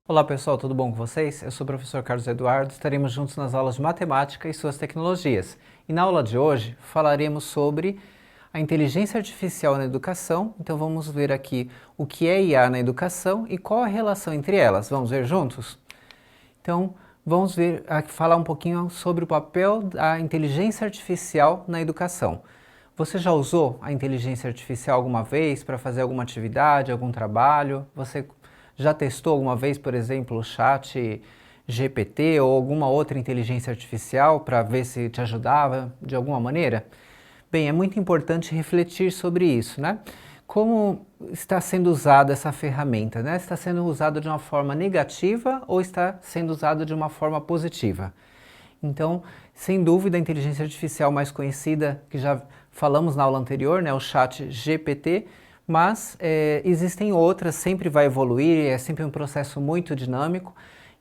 Olá pessoal, tudo bom com vocês? Eu sou o professor Carlos Eduardo, estaremos juntos nas aulas de matemática e suas tecnologias. E na aula de hoje falaremos sobre a inteligência artificial na educação, então vamos ver aqui o que é IA na educação e qual a relação entre elas. Vamos ver juntos? Então vamos ver, falar um pouquinho sobre o papel da inteligência artificial na educação. Você já usou a inteligência artificial alguma vez para fazer alguma atividade, algum trabalho? Você já testou alguma vez, por exemplo, o chat GPT ou alguma outra inteligência artificial para ver se te ajudava de alguma maneira? Bem, é muito importante refletir sobre isso, né? Como está sendo usada essa ferramenta, né? Está sendo usada de uma forma negativa ou está sendo usada de uma forma positiva? Então, sem dúvida, a inteligência artificial mais conhecida, que já falamos na aula anterior, né, o chat GPT, mas existem outras, sempre vai evoluir, é sempre um processo muito dinâmico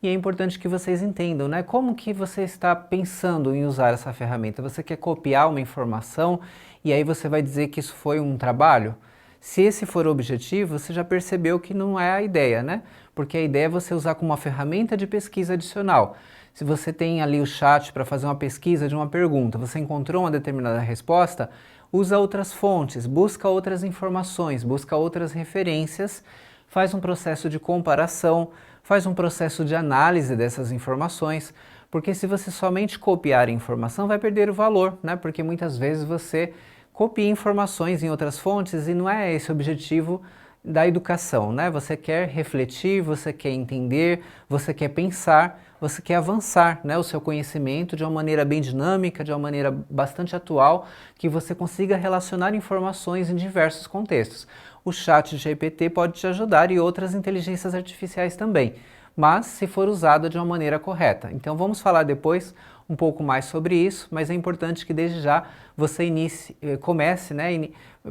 e é importante que vocês entendam, né, como que você está pensando em usar essa ferramenta. Você quer copiar uma informação e aí você vai dizer que isso foi um trabalho? Se esse for o objetivo, você já percebeu que não é a ideia, né? Porque a ideia é você usar como uma ferramenta de pesquisa adicional. Se você tem ali o chat para fazer uma pesquisa de uma pergunta, você encontrou uma determinada resposta, usa outras fontes, busca outras informações, busca outras referências, faz um processo de comparação, faz um processo de análise dessas informações, porque se você somente copiar a informação, vai perder o valor, né? Porque muitas vezes você copia informações em outras fontes e não é esse o objetivo da educação, né? Você quer refletir, você quer entender, você quer pensar, você quer avançar, né, o seu conhecimento de uma maneira bem dinâmica, de uma maneira bastante atual, que você consiga relacionar informações em diversos contextos. O chat GPT pode te ajudar e outras inteligências artificiais também, mas se for usado de uma maneira correta. Então vamos falar depois um pouco mais sobre isso, mas é importante que desde já você comece, né,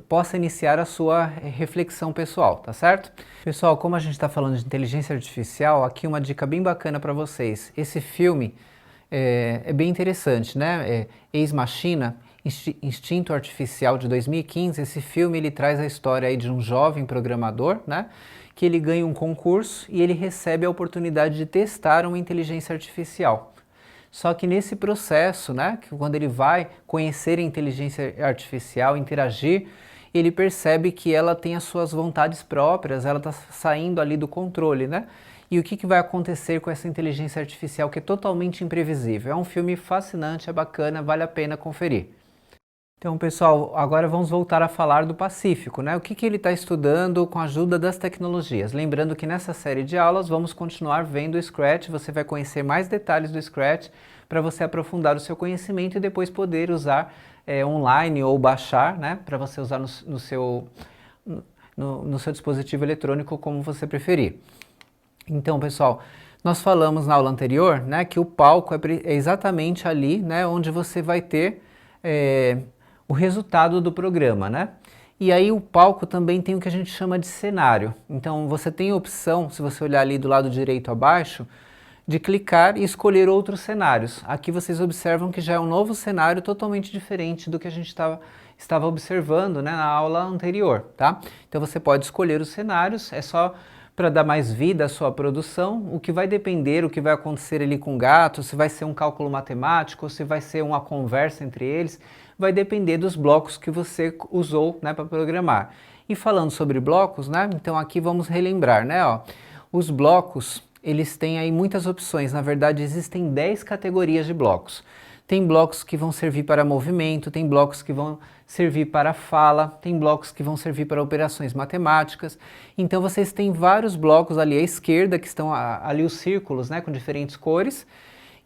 possa iniciar a sua reflexão pessoal, tá certo? Pessoal, como a gente está falando de inteligência artificial, aqui uma dica bem bacana para vocês. Esse filme é bem interessante, né? Ex Machina, Instinto Artificial de 2015. Esse filme ele traz a história aí de um jovem programador, né? Que ele ganha um concurso e ele recebe a oportunidade de testar uma inteligência artificial. Só que nesse processo, né, que quando ele vai conhecer a inteligência artificial, interagir, ele percebe que ela tem as suas vontades próprias, ela está saindo ali do controle, né? E o que vai acontecer com essa inteligência artificial que é totalmente imprevisível? É um filme fascinante, é bacana, vale a pena conferir. Então, pessoal, agora vamos voltar a falar do Pacífico, né? O que ele está estudando com a ajuda das tecnologias. Lembrando que nessa série de aulas vamos continuar vendo o Scratch, você vai conhecer mais detalhes do Scratch para você aprofundar o seu conhecimento e depois poder usar online ou baixar, né? Para você usar no seu dispositivo eletrônico como você preferir. Então, pessoal, nós falamos na aula anterior, né, que o palco é exatamente ali, né, onde você vai ter o resultado do programa, né? E aí o palco também tem o que a gente chama de cenário. Então você tem a opção, se você olhar ali do lado direito abaixo, de clicar e escolher outros cenários. Aqui vocês observam que já é um novo cenário totalmente diferente do que a gente estava observando, né, na aula anterior, tá? Então você pode escolher os cenários, é só para dar mais vida à sua produção. O que vai depender, o que vai acontecer ali com o gato, se vai ser um cálculo matemático, se vai ser uma conversa entre eles, vai depender dos blocos que você usou, né, para programar. E falando sobre blocos, né, então aqui vamos relembrar, né, ó, os blocos, eles têm aí muitas opções, na verdade existem 10 categorias de blocos. Tem blocos que vão servir para movimento, tem blocos que vão servir para fala, tem blocos que vão servir para operações matemáticas. Então vocês têm vários blocos ali à esquerda, que estão ali os círculos, né, com diferentes cores.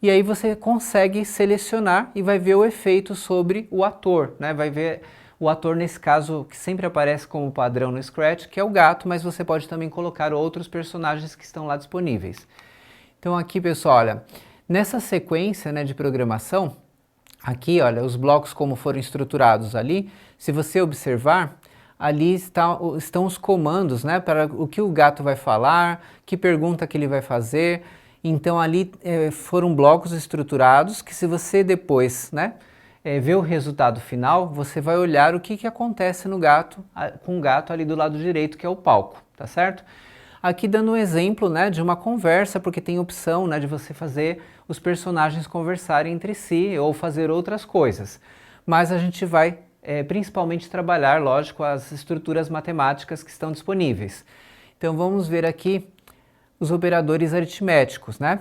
E aí você consegue selecionar e vai ver o efeito sobre o ator, né? Vai ver o ator nesse caso que sempre aparece como padrão no Scratch, que é o gato, mas você pode também colocar outros personagens que estão lá disponíveis. Então aqui, pessoal, olha, nessa sequência, né, de programação, aqui, olha, os blocos como foram estruturados ali, se você observar, ali estão os comandos, né, para o que o gato vai falar, que pergunta que ele vai fazer. Então ali foram blocos estruturados que se você depois, né, ver o resultado final, você vai olhar o que acontece no gato, com o gato ali do lado direito, que é o palco, tá certo? Aqui dando um exemplo, né, de uma conversa, porque tem opção, né, de você fazer os personagens conversarem entre si ou fazer outras coisas. Mas a gente vai principalmente trabalhar, lógico, as estruturas matemáticas que estão disponíveis. Então vamos ver aqui os operadores aritméticos, né?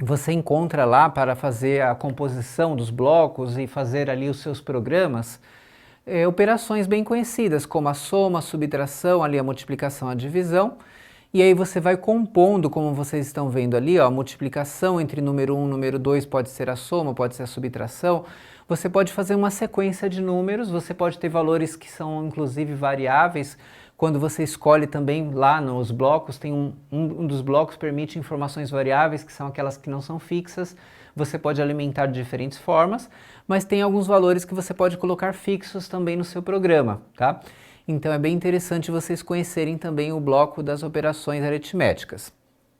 Você encontra lá para fazer a composição dos blocos e fazer ali os seus programas, operações bem conhecidas, como a soma, a subtração, ali a multiplicação, a divisão. E aí você vai compondo, como vocês estão vendo ali, ó, a multiplicação entre número 1 e número 2 pode ser a soma, pode ser a subtração. Você pode fazer uma sequência de números, você pode ter valores que são inclusive variáveis. Quando você escolhe também lá nos blocos, tem um dos blocos permite informações variáveis, que são aquelas que não são fixas. Você pode alimentar de diferentes formas, mas tem alguns valores que você pode colocar fixos também no seu programa, tá? Então é bem interessante vocês conhecerem também o bloco das operações aritméticas.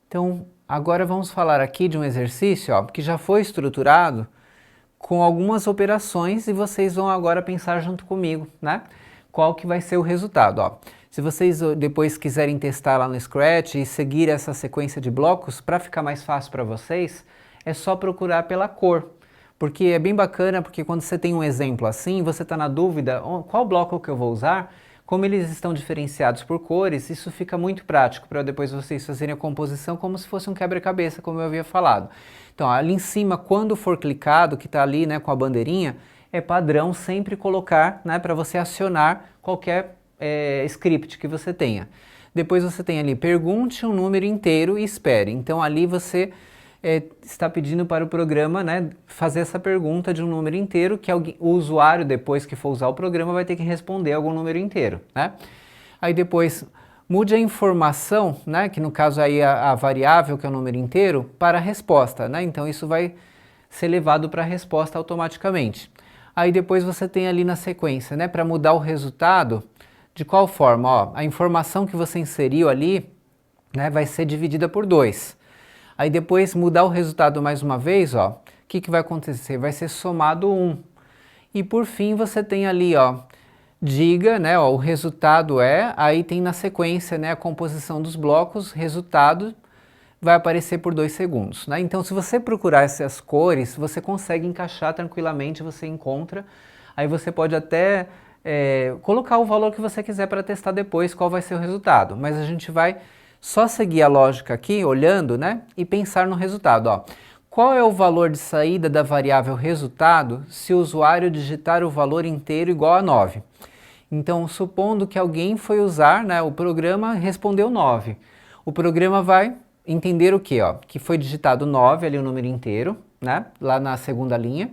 Então agora vamos falar aqui de um exercício, ó, que já foi estruturado com algumas operações e vocês vão agora pensar junto comigo, né? Qual que vai ser o resultado, ó. Se vocês depois quiserem testar lá no Scratch e seguir essa sequência de blocos, para ficar mais fácil para vocês, é só procurar pela cor. Porque é bem bacana, porque quando você tem um exemplo assim, você está na dúvida, qual bloco que eu vou usar? Como eles estão diferenciados por cores, isso fica muito prático para depois vocês fazerem a composição como se fosse um quebra-cabeça, como eu havia falado. Então, ali em cima, quando for clicado, que está ali, né, com a bandeirinha, é padrão sempre colocar, né, para você acionar qualquer script que você tenha. Depois você tem ali, pergunte um número inteiro e espere. Então ali você está pedindo para o programa, né, fazer essa pergunta de um número inteiro, que o usuário, depois que for usar o programa, vai ter que responder algum número inteiro, né? Aí depois mude a informação, né, que no caso aí a variável, que é o número inteiro, para a resposta, né? Então isso vai ser levado para a resposta automaticamente. Aí depois você tem ali na sequência, né, para mudar o resultado. De qual forma? Ó, a informação que você inseriu ali, né, vai ser dividida por 2. Aí depois mudar o resultado mais uma vez, ó, o que vai acontecer? Vai ser somado 1. E por fim você tem ali, ó, diga, né, ó, o resultado aí tem na sequência, né, a composição dos blocos, resultado vai aparecer por 2 segundos, né? Então se você procurar essas cores, você consegue encaixar tranquilamente, você encontra, aí você pode até colocar o valor que você quiser para testar depois qual vai ser o resultado, mas a gente vai só seguir a lógica aqui, olhando, né, e pensar no resultado, ó. Qual é o valor de saída da variável resultado se o usuário digitar o valor inteiro igual a 9? Então, supondo que alguém foi usar, né, o programa respondeu 9. O programa vai entender o quê? Ó? Que foi digitado 9, ali o número inteiro, né, lá na segunda linha.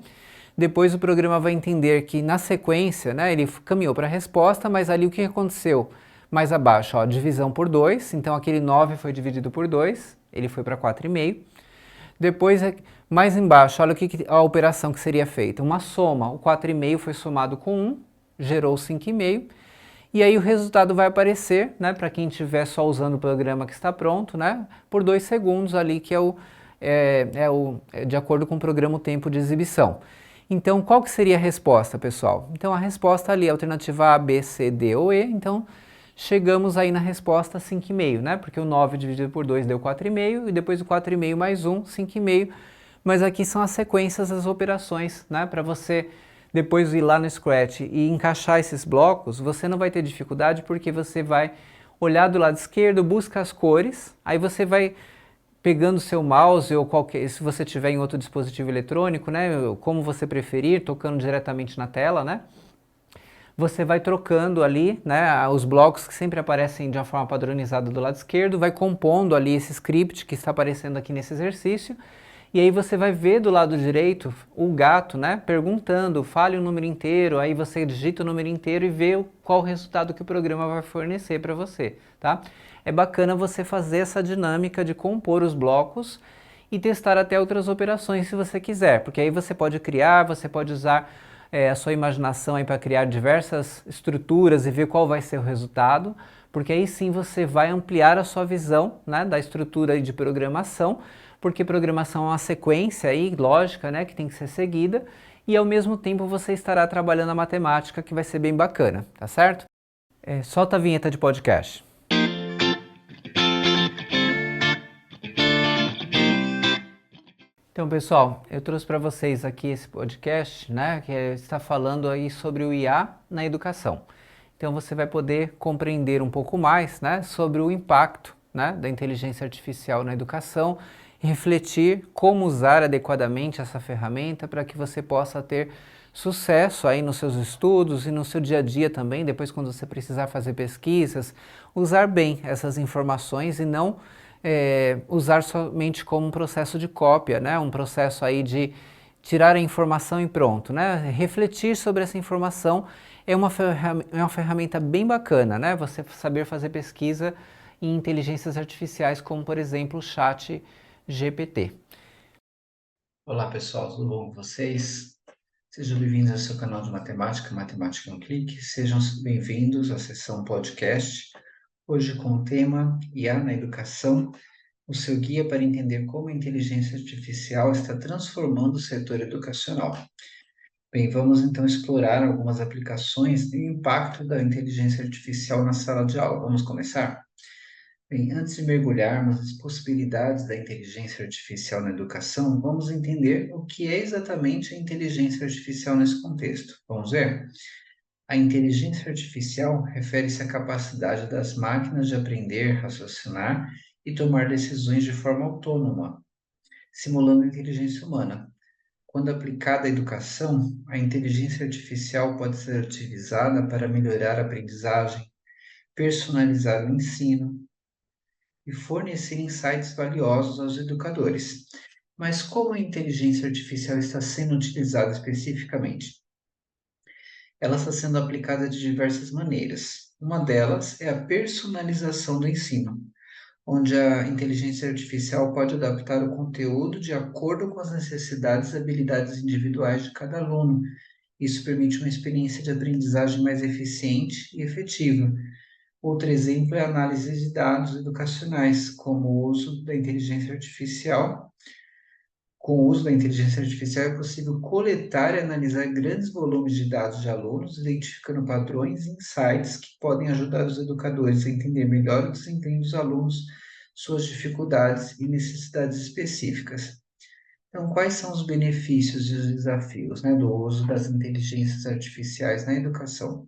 Depois o programa vai entender que na sequência, né, ele caminhou para a resposta, mas ali o que aconteceu? Mais abaixo, ó, divisão por 2, então aquele 9 foi dividido por 2, ele foi para 4,5. Depois, mais embaixo, olha a operação que seria feita, uma soma, o 4,5 foi somado com 1, gerou 5,5, e aí o resultado vai aparecer, né, para quem estiver só usando o programa que está pronto, né, por 2 segundos ali, que é de acordo com o programa o tempo de exibição. Então, qual que seria a resposta, pessoal? Então, a resposta ali, alternativa A, B, C, D ou E, então chegamos aí na resposta 5,5, né? Porque o 9 dividido por 2 deu 4,5 e depois o 4,5 mais 1, 5,5. Mas aqui são as sequências das operações, né? Para você depois ir lá no Scratch e encaixar esses blocos, você não vai ter dificuldade porque você vai olhar do lado esquerdo, busca as cores, aí você vai pegando seu mouse ou qualquer, se você tiver em outro dispositivo eletrônico, né, como você preferir, tocando diretamente na tela, né, você vai trocando ali, né, os blocos que sempre aparecem de uma forma padronizada do lado esquerdo, vai compondo ali esse script que está aparecendo aqui nesse exercício, e aí você vai ver do lado direito o gato, né, perguntando, fale o número inteiro, aí você digita o número inteiro e vê qual o resultado que o programa vai fornecer para você, tá? É bacana você fazer essa dinâmica de compor os blocos e testar até outras operações se você quiser, porque aí você pode criar, você pode usar a sua imaginação aí para criar diversas estruturas e ver qual vai ser o resultado, porque aí sim você vai ampliar a sua visão, né, da estrutura aí de programação, porque programação é uma sequência aí, lógica, né, que tem que ser seguida, e ao mesmo tempo você estará trabalhando a matemática, que vai ser bem bacana, tá certo? Solta a vinheta de podcast. Então, pessoal, eu trouxe para vocês aqui esse podcast, né, que está falando aí sobre o IA na educação. Então, você vai poder compreender um pouco mais, né, sobre o impacto, né, da inteligência artificial na educação e refletir como usar adequadamente essa ferramenta para que você possa ter sucesso aí nos seus estudos e no seu dia a dia também, depois quando você precisar fazer pesquisas, usar bem essas informações e não usar somente como um processo de cópia, né? Um processo aí de tirar a informação e pronto, né? Refletir sobre essa informação é uma ferramenta bem bacana, né? Você saber fazer pesquisa em inteligências artificiais, como por exemplo o Chat GPT. Olá pessoal, tudo bom com vocês? Sejam bem-vindos ao seu canal de matemática, Matemática em um Clique. Sejam bem-vindos à sessão podcast, hoje com o tema IA na educação, o seu guia para entender como a inteligência artificial está transformando o setor educacional. Bem, vamos então explorar algumas aplicações e o impacto da inteligência artificial na sala de aula. Vamos começar? Bem, antes de mergulharmos nas possibilidades da inteligência artificial na educação, vamos entender o que é exatamente a inteligência artificial nesse contexto. Vamos ver? A inteligência artificial refere-se à capacidade das máquinas de aprender, raciocinar e tomar decisões de forma autônoma, simulando a inteligência humana. Quando aplicada à educação, a inteligência artificial pode ser utilizada para melhorar a aprendizagem, personalizar o ensino e fornecer insights valiosos aos educadores. Mas como a inteligência artificial está sendo utilizada especificamente? Ela está sendo aplicada de diversas maneiras. Uma delas é a personalização do ensino, onde a inteligência artificial pode adaptar o conteúdo de acordo com as necessidades e habilidades individuais de cada aluno. Isso permite uma experiência de aprendizagem mais eficiente e efetiva. Outro exemplo é a análise de dados educacionais, como o uso da inteligência artificial. Com o uso da inteligência artificial é possível coletar e analisar grandes volumes de dados de alunos, identificando padrões e insights que podem ajudar os educadores a entender melhor o desempenho dos alunos, suas dificuldades e necessidades específicas. Então, quais são os benefícios e os desafios, né, do uso das inteligências artificiais na educação?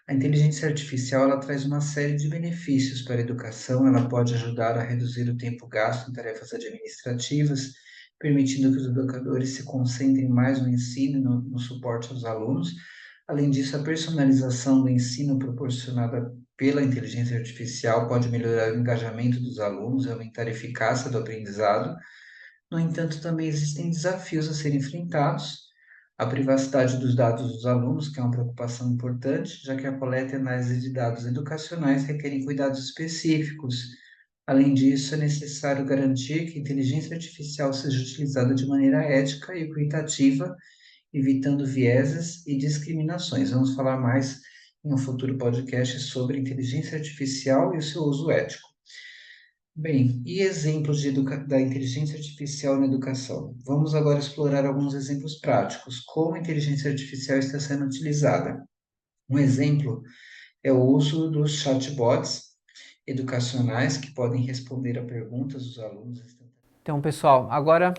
A inteligência artificial ela traz uma série de benefícios para a educação. Ela pode ajudar a reduzir o tempo gasto em tarefas administrativas, permitindo que os educadores se concentrem mais no ensino e no suporte aos alunos. Além disso, a personalização do ensino proporcionada pela inteligência artificial pode melhorar o engajamento dos alunos e aumentar a eficácia do aprendizado. No entanto, também existem desafios a serem enfrentados. A privacidade dos dados dos alunos, que é uma preocupação importante, já que a coleta e análise de dados educacionais requerem cuidados específicos. Além disso, é necessário garantir que a inteligência artificial seja utilizada de maneira ética e equitativa, evitando vieses e discriminações. Vamos falar mais em um futuro podcast sobre inteligência artificial e o seu uso ético. Bem, e exemplos da inteligência artificial na educação? Vamos agora explorar alguns exemplos práticos. Como a inteligência artificial está sendo utilizada? Um exemplo é o uso dos chatbots educacionais que podem responder a perguntas dos alunos. Então, pessoal, agora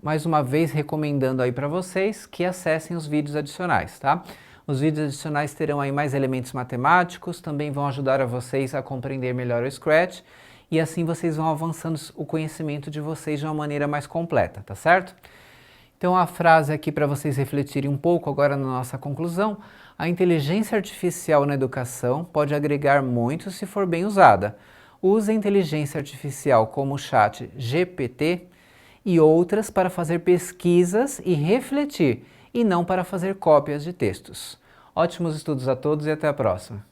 mais uma vez recomendando aí para vocês que acessem os vídeos adicionais, tá? Os vídeos adicionais terão aí mais elementos matemáticos, também vão ajudar a vocês a compreender melhor o Scratch e assim vocês vão avançando o conhecimento de vocês de uma maneira mais completa, tá certo? Então a frase aqui para vocês refletirem um pouco agora na nossa conclusão: a inteligência artificial na educação pode agregar muito se for bem usada. Use a inteligência artificial como o Chat GPT e outras para fazer pesquisas e refletir, e não para fazer cópias de textos. Ótimos estudos a todos e até a próxima!